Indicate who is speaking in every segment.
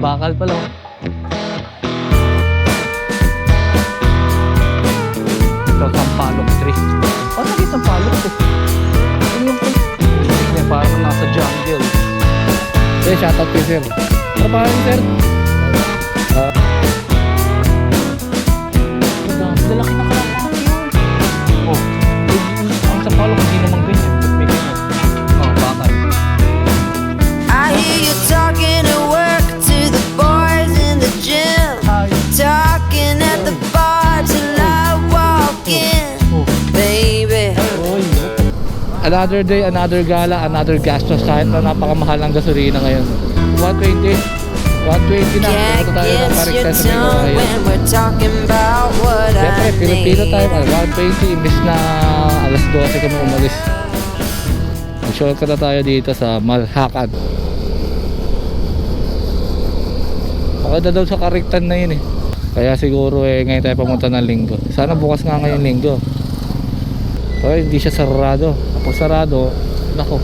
Speaker 1: bakal pala. Ito, sampalok tree. Oh, nakita sampalok to. Ano yung tree? Parang nasa jungle.
Speaker 2: Eh, shoutout kay sir. Ano pa rin sir?
Speaker 1: Lalaki na kalapati yun. Oh, ang sampalok hindi naman ganyan. May ganyan. Oh, bakal.
Speaker 3: I hear you talking at work to the boys in the gym, talking at the bar till I walk in, baby.
Speaker 2: Another day, another gala, another gastos. Kahit na napakamahal ang gasolina ngayon. 120. 120 na.
Speaker 3: Can't
Speaker 2: Ito tayo ng
Speaker 3: get
Speaker 2: Kariktan
Speaker 3: your
Speaker 2: sa Bicol
Speaker 3: tongue
Speaker 2: ngayon.
Speaker 3: when we're talking about what
Speaker 2: Siyempre,
Speaker 3: I
Speaker 2: Pilipino
Speaker 3: need.
Speaker 2: time. 120. Imbis na alas 12 kami umalis. Mag-shortcut na tayo dito sa Malhakan. Maganda daw sa Kariktan na yun eh. Kaya siguro ngayon tayo pumunta ng linggo. Sana bukas nga ngayon linggo. Pero hindi siya sarado. Kapag sarado, nako.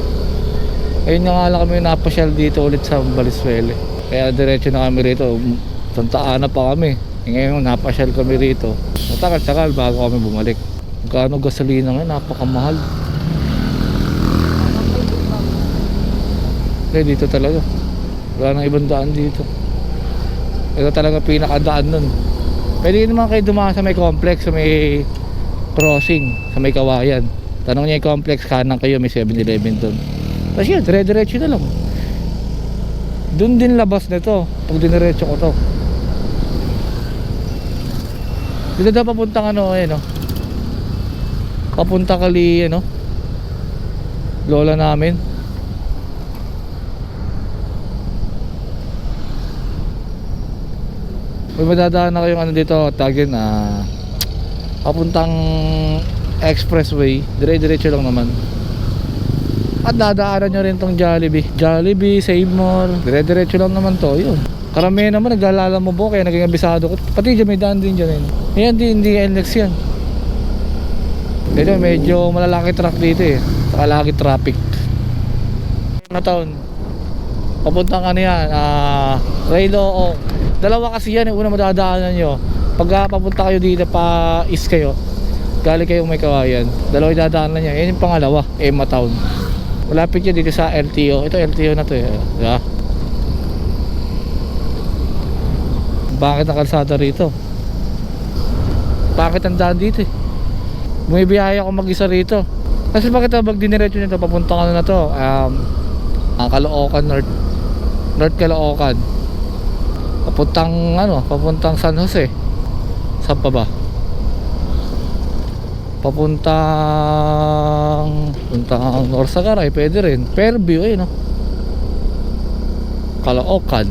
Speaker 2: Ayun nga lang kami napasyal dito ulit sa Valenzuela. Kaya diretso na kami rito. Santa Ana pa kami. Ngayon napasyal kami rito. Matagal-tagal bago kami bumalik. Magkano gasolina ngayon, napakamahal. Kaya dito talaga. Wala nang ibang daan dito. Ito talaga pinakadaan nun. Pwede naman kayo dumaan sa may complex, sa may crossing, sa may Kawayan. Tanong niya yung complex, kanan kayo, may 7-Eleven dun. Tapos yun, dire-diretso na lang. Dun din labas nito pag diniretso ko to. Dito daw papuntang ano, no? Papunta kali, lola namin. May madadaan na kayong dito, tagin papuntang expressway, dire-diretso lang naman. At dadaanan nyo rin tong Jollibee, Save More, dire-diretso lang naman to, yun. Karamihan naman naglalala mo kaya naging abisado ko. Pati dyan may daan din dyan. Yan hindi NLEX yan. Dito medyo malalaki truck dito saka laki traffic. Na taon papuntang yan, Raylo. Dalawa kasi yan, una madadaanan nyo. Pag papunta kayo dito pa east kayo, galing kayo may Kawayan, dalawa yung dadaanan nyo. Yan yung pangalawa, Emma Town. Malapit yun dito sa LTO. Ito LTO na to diba? Bakit ang kalsada rito? Bakit ang daan dito Bumibiyaya ako mag-isa rito. Kasi bakit pag diniretso nito, papunta ka na to Caloocan North Caloocan, papuntang San Jose. Saan pa ba? Papuntang Norsagaray, pwede rin. Fairview Caloocan,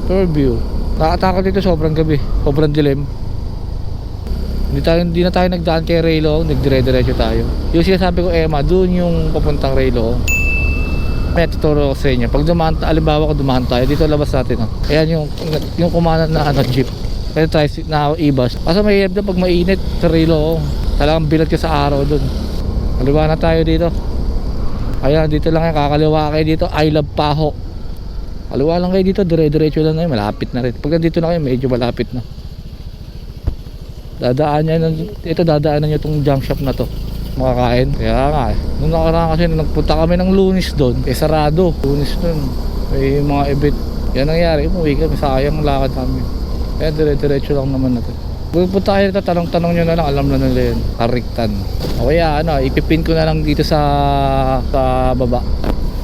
Speaker 2: Fairview. Nakatakot dito, sobrang gabi, sobrang dilim. Hindi na tayo nagdaan kay Raylo, nagdire-diretso tayo. Yung sinasabi ko, Emma, doon yung papuntang Raylo. May tuturo ko sa inyo. Pag alimbawa ko dumaan tayo, dito labas natin. Ayan yung kumanan na jeep. Kaya tayo na i-bus. Kasi may na pag mainit sa Raylo, talagang bilat ka sa araw doon. Kaliwa na tayo dito. Ayan, dito lang yan, kakaliwa kayo dito, I Love Paho. Kaliwa lang kayo dito, dire-diretso lang na yun, malapit na rin. Pag nandito na kayo, medyo malapit na. Dadaanan nyo itong junk shop na to, makakain. Kaya nga nung nakaraan kasi nagpunta kami ng Lunes doon, sarado. Lunes doon, may mga event. Yan nangyari, umuwi kami, sayang ang lakad namin. Kaya dire-diretso lang naman natin. Kung punta kayo dito, tanong-tanong nyo na lang, alam na nila yun, Kariktan. O kaya ipipin ko na lang dito sa baba.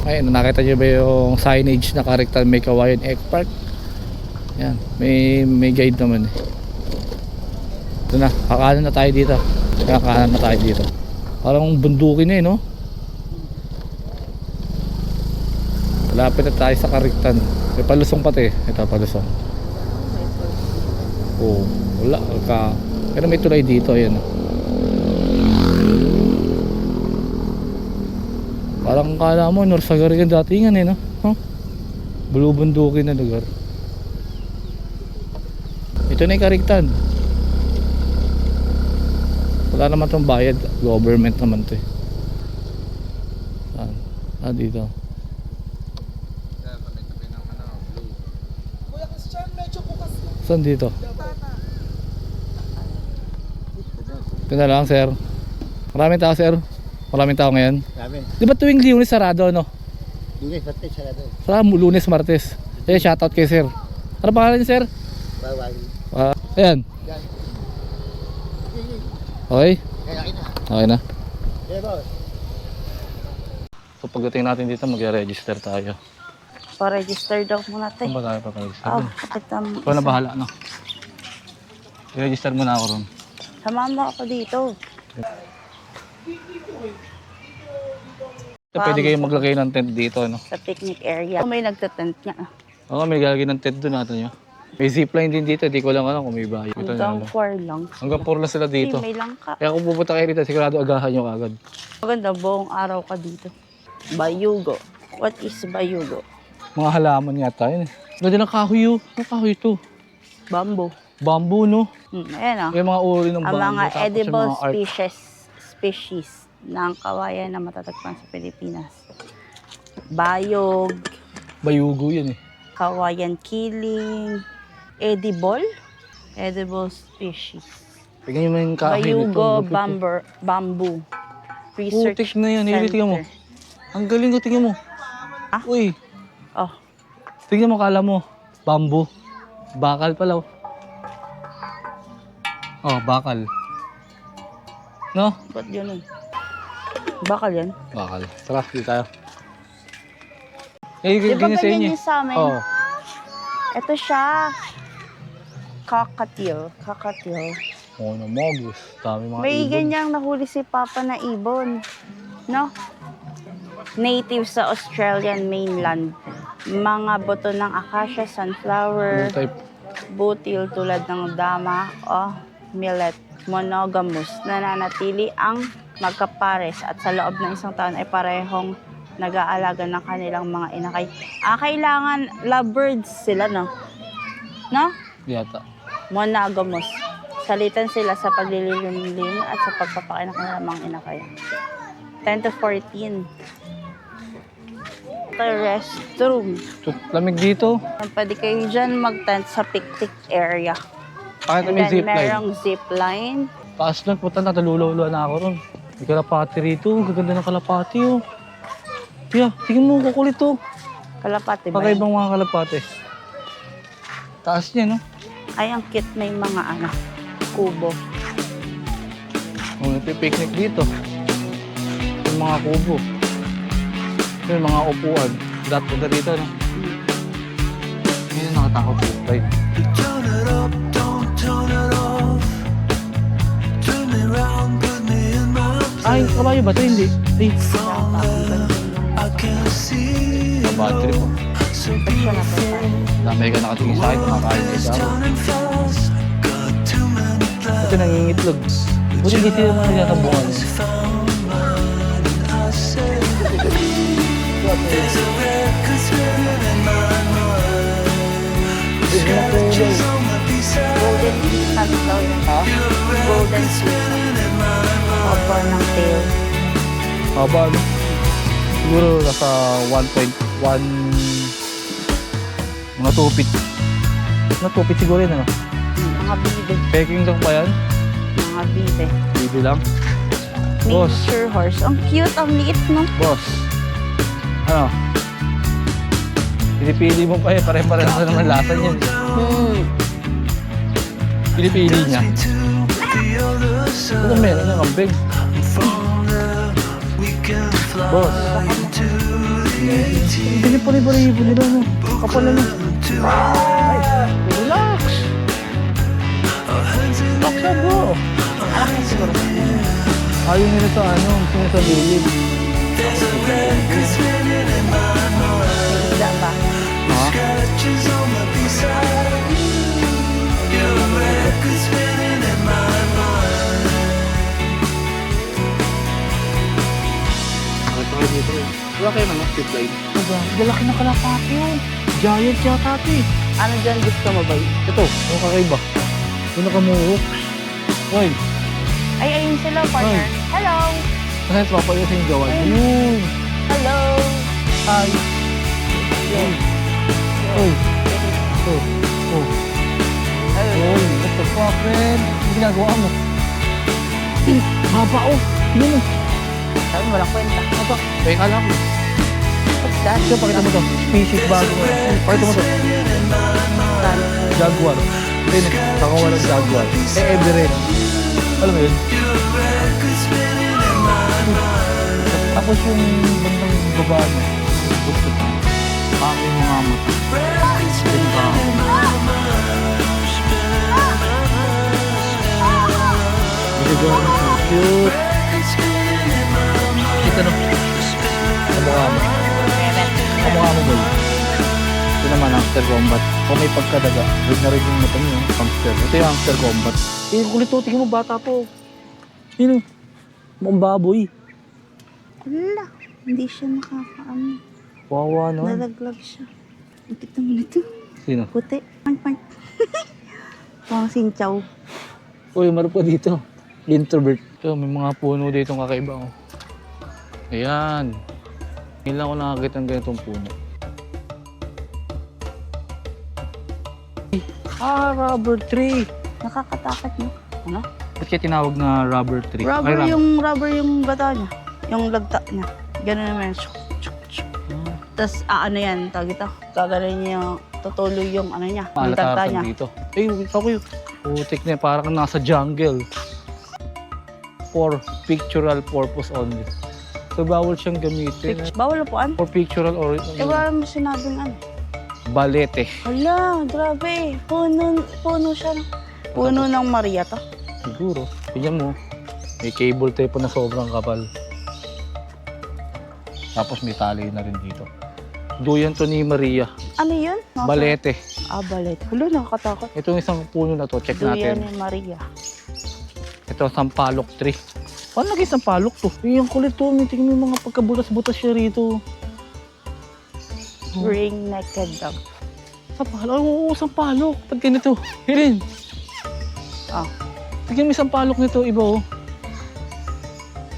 Speaker 2: Ayun, nakita nyo ba yung signage na Kariktan may Kawayan Egg Park? Yan, may guide naman Ito na, kakanan na tayo dito. Parang bundukin no? Malapit na tayo sa Kariktan. May palusong pati. Ito, palusong. Oh, wala ka. Pero may tulay dito, ayan. Parang kala mo Norsagaray yung datingan no? Bulubundukin na lugar. Ito na yung Kariktan. Wala naman itong bayad, government naman ito dito. Saan dito? Ito na lang, sir. Maraming tao, sir. Maraming tao ngayon.
Speaker 4: Dami.
Speaker 2: Di ba tuwing Lunes sarado, no?
Speaker 4: Lunes, Martes, sarado.
Speaker 2: Sarado, Lunes, Martes. Eh, shoutout kay sir. Ano pangalan niyo, sir?
Speaker 4: Bawal.
Speaker 2: Ayan.
Speaker 4: Yan.
Speaker 2: Okay?
Speaker 4: Kaya na.
Speaker 2: Okay na.
Speaker 4: Yeah, boss.
Speaker 2: So pagdating natin dito, mag-register tayo.
Speaker 3: Pa-register daw muna tayo.
Speaker 2: Saan ba tayo pa-register?
Speaker 3: Oh, kapit ang
Speaker 2: Ikaw na bahala, no? I-register mo na ako ron.
Speaker 3: Samahan mo ako dito.
Speaker 2: Pwede kayo maglagay ng tent dito, no?
Speaker 3: Sa picnic area. May nagtatent nga.
Speaker 2: Oo, may lalagay ng tent doon natin nyo. May zipline din dito, di ko lang alam kung may bahay. Ito
Speaker 3: Hanggang
Speaker 2: na lang.
Speaker 3: 4 lang.
Speaker 2: Hanggang 4 lang sila dito.
Speaker 3: May lang ka.
Speaker 2: Kaya kung pupunta kayo rito, sigurado agahan nyo agad.
Speaker 3: Maganda, buong araw ka dito. Bayugo. What is bayugo?
Speaker 2: Mga halaman yata yun eh. Ganda ng kahoy yun. Ano kahoy ito?
Speaker 3: Bamboo.
Speaker 2: Bamboo, no?
Speaker 3: Ayan o.
Speaker 2: Yung mga uri ng
Speaker 3: Ang
Speaker 2: bamboo.
Speaker 3: mga
Speaker 2: tapos yung
Speaker 3: edible
Speaker 2: mga art.
Speaker 3: species ng kawayan na matatagpuan sa Pilipinas. Bayog,
Speaker 2: Bayugo yun eh.
Speaker 3: kawayan killing, edible species.
Speaker 2: Tignan nyo mo yung kahoy nito.
Speaker 3: Bayugo,
Speaker 2: Lupit,
Speaker 3: bamboo. Research
Speaker 2: putik na yan. Hili, tingnan mo.
Speaker 3: Center.
Speaker 2: Ang galing ko, tingnan mo.
Speaker 3: Ah?
Speaker 2: Uy,
Speaker 3: Oh,
Speaker 2: tingnan mo, kala mo. Bamboo. Bakal pala. Oh, bakal. No?
Speaker 3: ba't yun eh? Bakal yan.
Speaker 2: Bakal. Tara, dito tayo. Eh,
Speaker 3: Di ba
Speaker 2: ganyan sa
Speaker 3: ganyan
Speaker 2: inyo.
Speaker 3: yung sa amin?
Speaker 2: Oo.
Speaker 3: Ito siya. Cockatiel.
Speaker 2: Oh, na mogus. Dami mga
Speaker 3: May
Speaker 2: ibon.
Speaker 3: ganyang nahuli si Papa na ibon. No? Native sa Australian mainland. Mga buto ng acacia, sunflower,
Speaker 2: Yung type.
Speaker 3: butil tulad ng dama o millet. Monogamous. Nananatili ang magkapares at sa loob ng isang taon ay parehong nag-aalaga ng kanilang mga inakay. Kailangan lovebirds sila, no? No?
Speaker 2: Yata.
Speaker 3: Monogamous. Salitan sila sa paglililim at sa pagpapakain ng kanilang mga inakay. 10 to 14. Ito restroom.
Speaker 2: Lamig dito.
Speaker 3: Pwede kayo dyan mag-tent sa picnic area.
Speaker 2: Pakita
Speaker 3: And
Speaker 2: may
Speaker 3: then
Speaker 2: zipline.
Speaker 3: merong zipline.
Speaker 2: Taas lang, puta na, talulolo na ako ron. May kalapati rito. Gaganda ng kalapati, oh. Tiya, tingin mo, kukulit, oh.
Speaker 3: Kalapati ba?
Speaker 2: Pakaibang mga kalapati. Taas niya, no?
Speaker 3: Ay, ang cute. May mga kubo.
Speaker 2: Oh, nagpipiknik dito. Yung mga kubo. Yung mga upuan. Dati punta dito, no? Yun yung nakatakot sa slide.
Speaker 5: Turn it up, don't turn it off. Turn me round, put me in my
Speaker 2: Ay, kabayo ba ito? Hindi. Ay,
Speaker 5: from there. I can see
Speaker 2: sa battery po.
Speaker 5: so
Speaker 3: Siya na po.
Speaker 2: Dami ka nakatingin sa akin, kumakain ka sa
Speaker 5: turning fast. Got too many plans.
Speaker 2: Ito nangingitlog. Buti hindi sila mga nagkakabungan.
Speaker 5: Found mine, I say. There's a record spinning in my mind. Scratches on my B-side.
Speaker 3: Golden Season daw yun.
Speaker 2: Ha?
Speaker 3: Golden Season. Cover ng tail.
Speaker 2: Haba, no? Siguro nasa 1.1 mga 2 feet. Mga 2 feet siguro yun, ano?
Speaker 3: Mga bibe.
Speaker 2: Peking lang pa yan?
Speaker 3: Mga bibe.
Speaker 2: Bibi lang? Boss.
Speaker 3: Miniature horse. Ang cute. Ang liit, no?
Speaker 2: Boss. Ano? Pinipili mo pa eh. Pare-pareho na naman lasa niyan. Pinipili niya.
Speaker 5: To the other side.
Speaker 2: Ito meron na kambing.
Speaker 5: From there, we can fly
Speaker 2: Boss.
Speaker 5: into the 18.
Speaker 2: Pinipari-paribo nila, no? Kapal na, no? Ay, relax. Relax na, bro. Ayaw nila sa ano, gusto nila sa lilid.
Speaker 5: There's a record spinning in my mind.
Speaker 3: Higda ba?
Speaker 2: Ha?
Speaker 5: Scratches on my B-side. Your record spinning in my mind.
Speaker 2: Bakit tayo dito eh? Wala kayo naman, tip line. Diba? Galaki na kalapati yun. Giant yata ito eh.
Speaker 3: Ano dyan gusto mo ba?
Speaker 2: Ito, yung kakaiba. Yung nakamuhok. Why?
Speaker 3: Ay, ayun sila, partner. Hello!
Speaker 2: Kasi ito papayos yung gawan. Ayun!
Speaker 3: Hello!
Speaker 2: Hi!
Speaker 3: Yes.
Speaker 2: Oh! Oh! Oh!
Speaker 1: friend. Ano ginagawa mo? Haba oh. Tingnan mo.
Speaker 6: Sabi walang kwenta.
Speaker 1: Haba. Kaya kala ko.
Speaker 6: What's that?
Speaker 1: Ito, pakita mo to. Species bago mo. Pakita mo to. Jaguar. Hindi, baka walang jaguar. Everett. Alam mo yun? Tapos yung bandang baba niya. Kami yung mga mata. Yung kami. Ito doon. Cute. Ito no. Kamukha mo. Kamukha mo ba? Ito naman, hamster combat. Kung may pagkadaga, rin na rin yung mata niyo. Hamster. Ito yung hamster combat. Kulit to. Tingnan mo, bata po. Yun o. Mukhang baboy.
Speaker 6: Wala. Hindi siya nakakaano.
Speaker 1: Wawa no.
Speaker 6: Nalaglag siya. Ito mo nito.
Speaker 1: Sino?
Speaker 6: Puti. Pang. Pang sinchaw.
Speaker 1: Uy, meron po dito. Introvert. Ito, may mga puno dito kakaiba. Oh. Ayan. Ngayon lang ako nakakita ng ganitong puno. Rubber tree.
Speaker 6: Nakakatakot mo. Ano?
Speaker 1: Ba't kaya tinawag na rubber tree?
Speaker 6: Rubber
Speaker 1: Ay,
Speaker 6: rubber yung bata niya. Yung lagta niya. Ganun naman. Tapos ano yan, tawag ito. Gagaling niya yung tutuloy yung ano niya. Yung tagta niya.
Speaker 1: Malatasan dito. Ay, ako yun. Putik na, parang nasa jungle. For pictorial purpose only. So, bawal siyang gamitin.
Speaker 6: Bawal upuan?
Speaker 1: For pictorial or
Speaker 6: Eh, wala mo sinabing ano.
Speaker 1: balete.
Speaker 6: Hala, grabe. Puno siya. Puno ng Maria to.
Speaker 1: Siguro. Tingnan mo. May cable tape na sobrang kapal. Tapos may tali na rin dito. Duyan to ni Maria.
Speaker 6: Ano yun?
Speaker 1: Balete.
Speaker 6: Balete. Hala, nakakatakot.
Speaker 1: Ito yung isang puno na to. Check
Speaker 6: Duyan
Speaker 1: natin.
Speaker 6: ni Maria.
Speaker 1: Ito, sampalok tree. Paano naging sampalok to? Yung kulit to. Tingnan mo yung mga pagkabutas-butas siya rito.
Speaker 6: Ring-necked dog.
Speaker 1: Sampalok? Oo, sampalok. Ba't ganito? Hirin.
Speaker 6: Ah.
Speaker 1: Tingnan mo yung sampalok nito. Iba oh.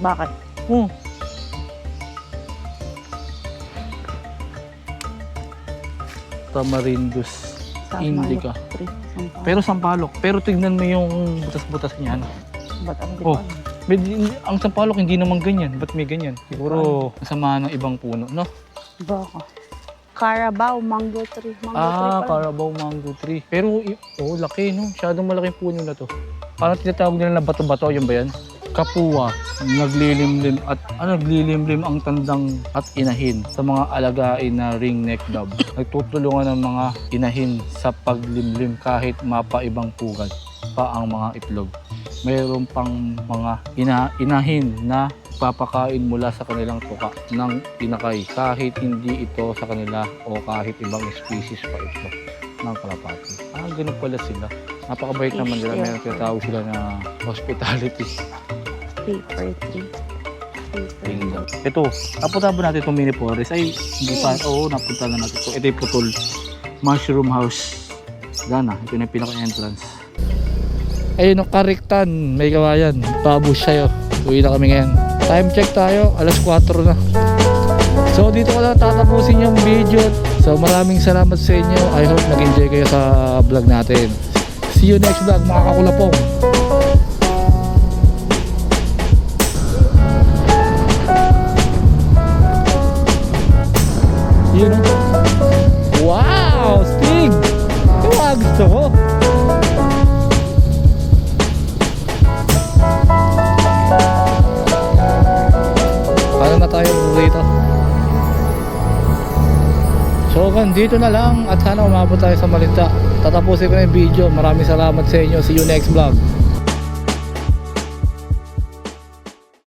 Speaker 6: Bakit?
Speaker 1: Oh. Tamarindus indica. Pero sampalok. Pero tignan mo yung butas-butas niyan.
Speaker 6: Ba't ang
Speaker 1: Oh.
Speaker 6: diba?
Speaker 1: Ang sampalok hindi naman ganyan. Ba't may ganyan? Siguro kasama ng ibang puno, no?
Speaker 6: Baka. Carabao, mango tree. Mango tree pa.
Speaker 1: Carabao mango tree. Pero, laki, no? Masyadong malaking puno na to. Parang tinatawag nila na bato-bato, yun ba yan? Kapua, naglilimlim at naglilimlim ang tandang at inahin sa mga alagain na ringneck dove. Nagtutulungan ng mga inahin sa paglimlim kahit mapaibang pugad pa ang mga itlog. Mayroon pang mga inahin na papakain mula sa kanilang tuka ng inakay kahit hindi ito sa kanila o kahit ibang species pa ito ng kalapati. Ganun pala sila. Napakabait naman nila. Meron tinatawag sila na hospitality.
Speaker 6: Paper tree. Paper.
Speaker 1: Ito, napunta ba natin itong mini forest? Ay, hindi pa. Oo, napunta na natin ito. Ito yung putol. Mushroom house. Gana, ito na yung pinaka-entrance.
Speaker 2: Ayun ang kariktan, may kawayan. Babush sa'yo. Uwi na kami ngayon. Time check tayo, alas 4 na. So dito ko lang tatapusin yung video. So maraming salamat sa inyo. I hope nag-enjoy kayo sa vlog natin. See you next vlog, mga kakulapong. Yun o. Wow! Stig! Yung mga gusto ko. Paano na tayo dito? So dito na lang at sana umabot tayo sa Malinta. Tatapusin ko na yung video. Maraming salamat sa inyo. See you next vlog.